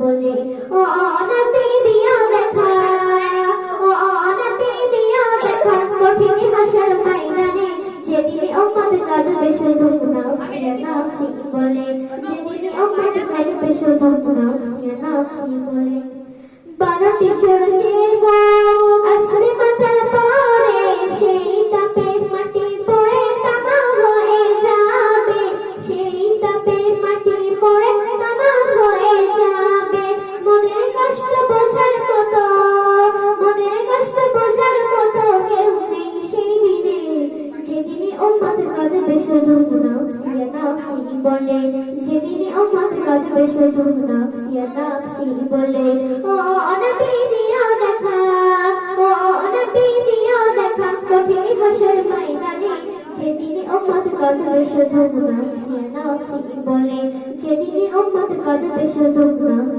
বলে ও নবী দিও দেখা, ও নবী দিও দেখা, কঠিন হাসর ময়দানে যেদিন উম্মত কাঁদবে শুধু নাফসি নাফসি বলে, যেদিন উম্মত কাঁদবে শুধু নাফসি নাফসি বলে। 12টি সূর্যের মুখ আসবে মাথার পরে, সেই তাপে মাটি পড়ে তামা হয়ে যাবে, সেই তাপে মাটি পড়ে তামা হয়ে যাবে। মনের কষ্ট বোঝার মতো, মনের কষ্ট বোঝার মতো কেউ নেই সেই দিনে, যেদিন উম্মত কাঁদবে শুধু নাফসি নাফসি বলে, যেদিন উম্মত কাঁদবে শুধু নাফসি নাফসি বলে। ও নবী দিও দেখা, ও নবী দিও দেখা, কঠিন হাসর ময়দানে যেদিন উম্মত কাঁদবে শুধু নাফসি নাফসি বলে, যেদিন উম্মত কাঁদবে শুধু নাফসি।